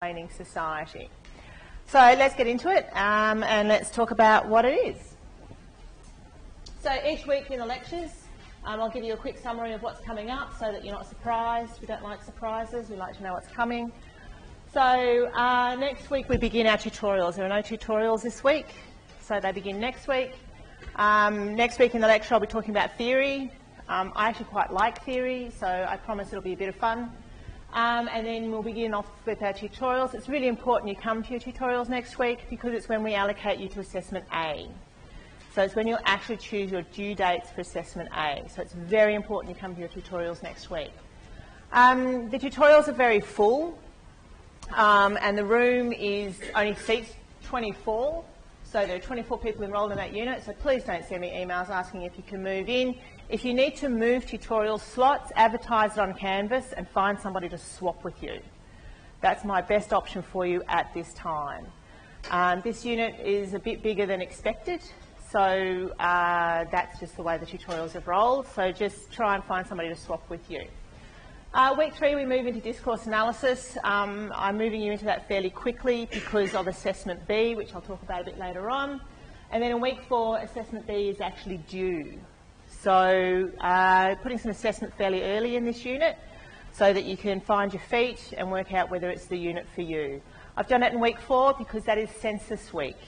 Explaining Society. So let's get into it and let's talk about what it is. So each week in the lectures, I'll give you a quick summary of what's coming up so that you're not surprised. We don't like surprises, we like to know what's coming. So next week we begin our tutorials. There are no tutorials this week, so they begin next week. Next week in the lecture I'll be talking about theory. I actually quite like theory, so I promise it'll be a bit of fun. And then we'll begin off with our tutorials. It's really important you come to your tutorials next week because it's when we allocate you to Assessment A. So it's when you'll actually choose your due dates for Assessment A. So it's very important you come to your tutorials next week. The tutorials are very full and the room is only seats 24. So there are 24 people enrolled in that unit, so please don't send me emails asking if you can move in. If you need to move tutorial slots, advertise it on Canvas and find somebody to swap with you. That's my best option for you at this time. This unit is a bit bigger than expected, so that's just the way the tutorials have rolled, so just try and find somebody to swap with you. Week 3 we move into discourse analysis. I'm moving you into that fairly quickly because of Assessment B, which I'll talk about a bit later on. And then in week 4, Assessment B is actually due. So putting some assessment fairly early in this unit so that you can find your feet and work out whether it's the unit for you. I've done it in week 4 because that is census week.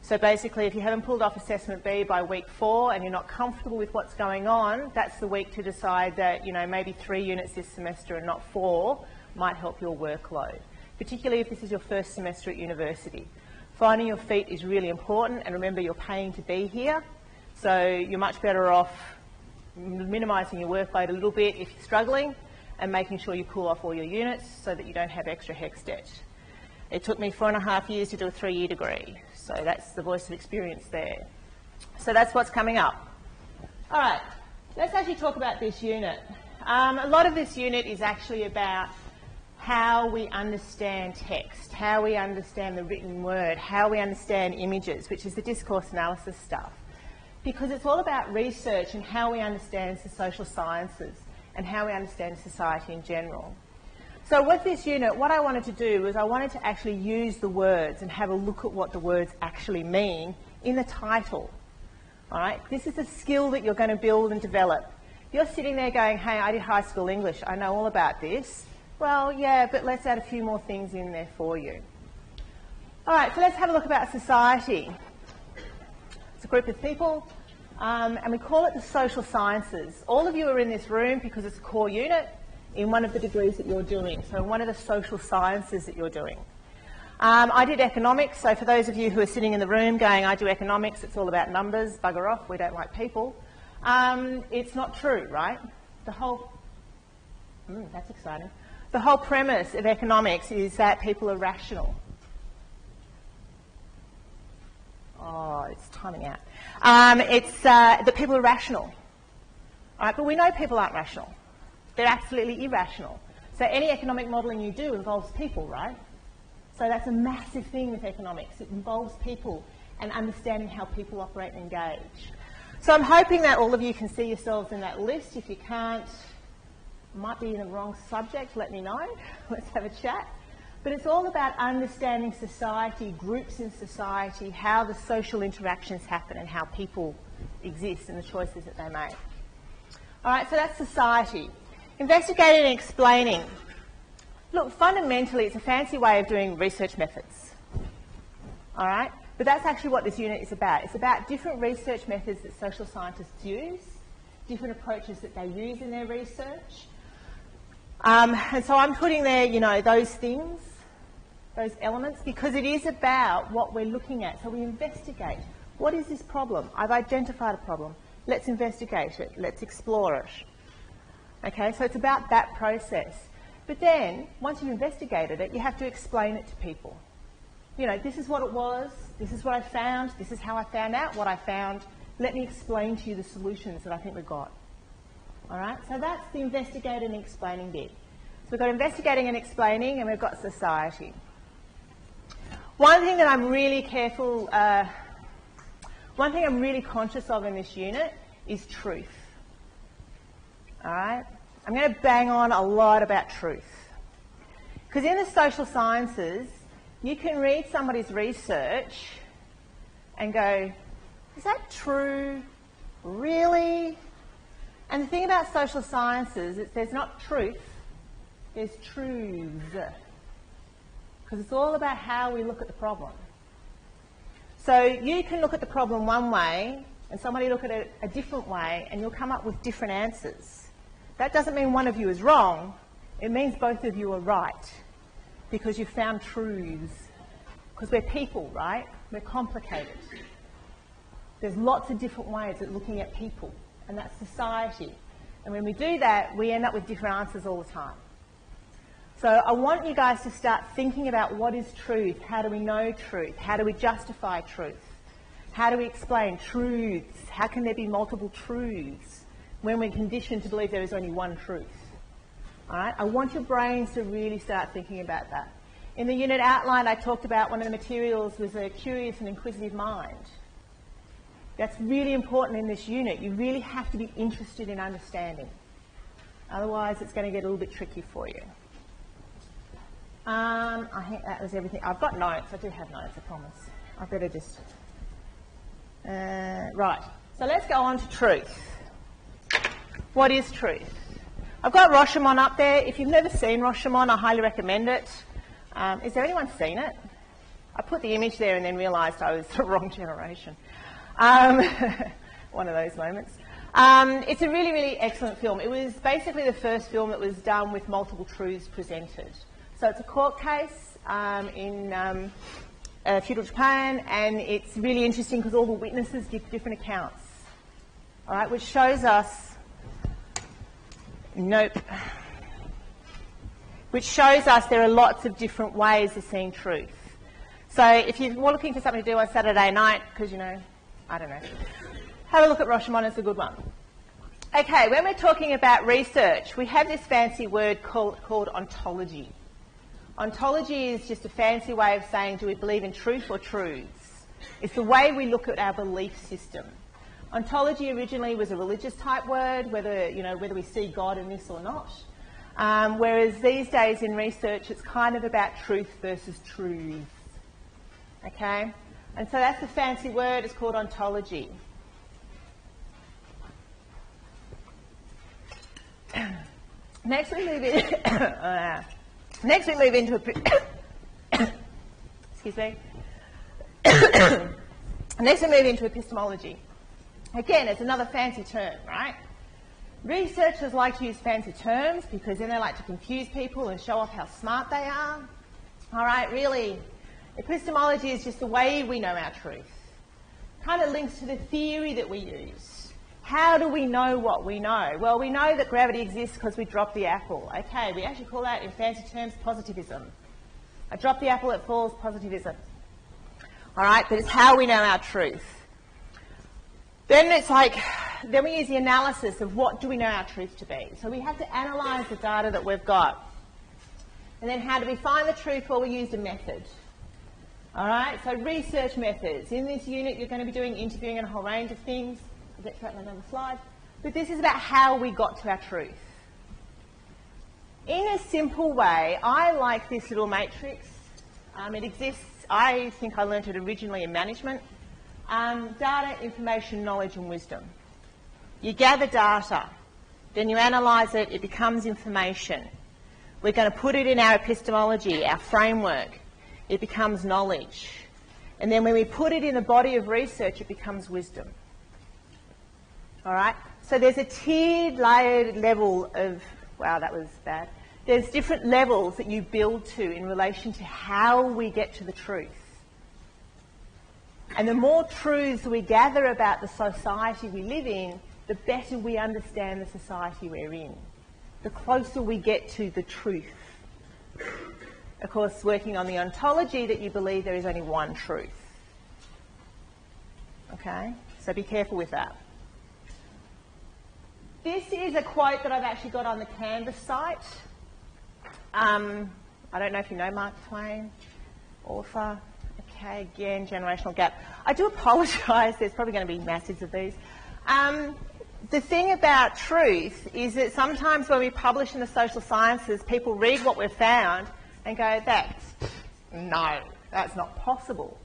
So basically if you haven't pulled off Assessment B by week 4 and you're not comfortable with what's going on, that's the week to decide that, you know, maybe 3 units this semester and not 4 might help your workload, particularly if this is your first semester at university. Finding your feet is really important, and remember you're paying to be here. So you're much better off minimising your workload a little bit if you're struggling and making sure you pull off all your units so that you don't have extra HECS debt. It took me 4.5 years to do a 3-year degree, so that's the voice of experience there. So that's what's coming up. All right, let's actually talk about this unit. A lot of this unit is actually about how we understand text, how we understand the written word, how we understand images, which is the discourse analysis stuff. Because it's all about research and how we understand the social sciences and how we understand society in general. So with this unit, what I wanted to do was I wanted to actually use the words and have a look at what the words actually mean in the title. All right? This is a skill that you're going to build and develop. If you're sitting there going, hey, I did high school English, I know all about this. Well, yeah, but let's add a few more things in there for you. All right, so let's have a look about society. It's a group of people, and we call it the social sciences. All of you are in this room because it's a core unit in one of the degrees that you're doing, so one of the social sciences that you're doing. I did economics, so for those of you who are sitting in the room going, I do economics, it's all about numbers, bugger off, we don't like people. It's not true, right? The whole, that's exciting. The whole premise of economics is that people are rational. Oh, it's timing out. It's that people are rational. All right, but we know people aren't rational. They're absolutely irrational. So any economic modelling you do involves people, right? So that's a massive thing with economics. It involves people and understanding how people operate and engage. So I'm hoping that all of you can see yourselves in that list. If you can't, might be in the wrong subject, let me know. Let's have a chat. But it's all about understanding society, groups in society, how the social interactions happen and how people exist and the choices that they make. All right, so that's society. Investigating and explaining. Look, fundamentally, it's a fancy way of doing research methods. All right? But that's actually what this unit is about. It's about different research methods that social scientists use, different approaches that they use in their research. And so I'm putting there, you know, those things, those elements, because it is about what we're looking at. So we investigate. What is this problem? I've identified a problem. Let's investigate it. Let's explore it. Okay, so it's about that process. But then, once you've investigated it, you have to explain it to people. You know, this is what it was, this is what I found, this is how I found out what I found. Let me explain to you the solutions that I think we've got. All right, so that's the investigating and explaining bit. So we've got investigating and explaining, and we've got society. One thing that I'm really careful, one thing I'm really conscious of in this unit is truth. All right, I'm going to bang on a lot about truth. Because in the social sciences, you can read somebody's research and go, is that true? Really? And the thing about social sciences is there's not truth, there's truths. Because it's all about how we look at the problem. So you can look at the problem one way and somebody look at it a different way and you'll come up with different answers. That doesn't mean one of you is wrong, it means both of you are right because you've found truths. Because we're people, right? We're complicated. There's lots of different ways of looking at people, and that's society. And when we do that, we end up with different answers all the time. So I want you guys to start thinking about what is truth, how do we know truth, how do we justify truth, how do we explain truths, how can there be multiple truths when we're conditioned to believe there is only one truth. All right? I want your brains to really start thinking about that. In the unit outline, I talked about one of the materials was a curious and inquisitive mind. That's really important in this unit. You really have to be interested in understanding. Otherwise, it's going to get a little bit tricky for you. I think that was everything. I've got notes. I do have notes, I promise. I better just... right. So let's go on to truth. What is truth? I've got Rashomon up there. If you've never seen Rashomon, I highly recommend it. Is there anyone seen it? I put the image there and then realised I was the wrong generation. One of those moments. It's a really, really excellent film. It was basically the first film that was done with multiple truths presented. So it's a court case in feudal Japan, and it's really interesting because all the witnesses give different accounts, all right, which shows us, which shows us there are lots of different ways of seeing truth. So if you're looking for something to do on Saturday night, because, you know, I don't know, have a look at Rashomon, it's a good one. Okay, when we're talking about research, we have this fancy word called ontology. Ontology is just a fancy way of saying, do we believe in truth or truths? It's the way we look at our belief system. Ontology originally was a religious type word, whether we see God in this or not. Whereas these days in research, it's kind of about truth versus truths. Okay? And so that's the fancy word, it's called ontology. Next we move into excuse me. Next we move into epistemology. Again, it's another fancy term, right? Researchers like to use fancy terms because then they like to confuse people and show off how smart they are. All right, really, epistemology is just the way we know our truth. Kind of links to the theory that we use. How do we know what we know? Well, we know that gravity exists because we dropped the apple. Okay, we actually call that in fancy terms positivism. I dropped the apple, it falls, positivism. All right, but it's how we know our truth. Then it's like, then we use the analysis of what do we know our truth to be. So we have to analyse the data that we've got. And then how do we find the truth? Well, we used a method. All right, so research methods. In this unit, you're going to be doing interviewing and a whole range of things. I'll get to that on another slide. But this is about how we got to our truth. In a simple way, I like this little matrix. It exists, I think I learnt it originally in management. Data, information, knowledge and wisdom. You gather data, then you analyse it, it becomes information. We're going to put it in our epistemology, our framework. It becomes knowledge. And then when we put it in the body of research, it becomes wisdom. All right? So there's a tiered, layered level of, wow, that was bad. There's different levels that you build to in relation to how we get to the truth. And the more truths we gather about the society we live in, the better we understand the society we're in. The closer we get to the truth. Of course, working on the ontology that you believe there is only one truth. Okay? So be careful with that. This is a quote that I've actually got on the Canvas site. I don't know if you know Mark Twain, author. Okay, again, generational gap. I do apologise, there's probably going to be masses of these. The thing about truth is that sometimes when we publish in the social sciences, people read what we've found and go, no, that's not possible.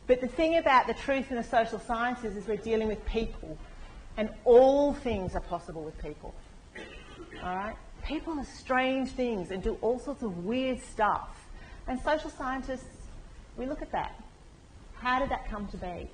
But the thing about the truth in the social sciences is we're dealing with people, and all things are possible with people. All right? People are strange things and do all sorts of weird stuff. And social scientists, we look at that. How did that come to be?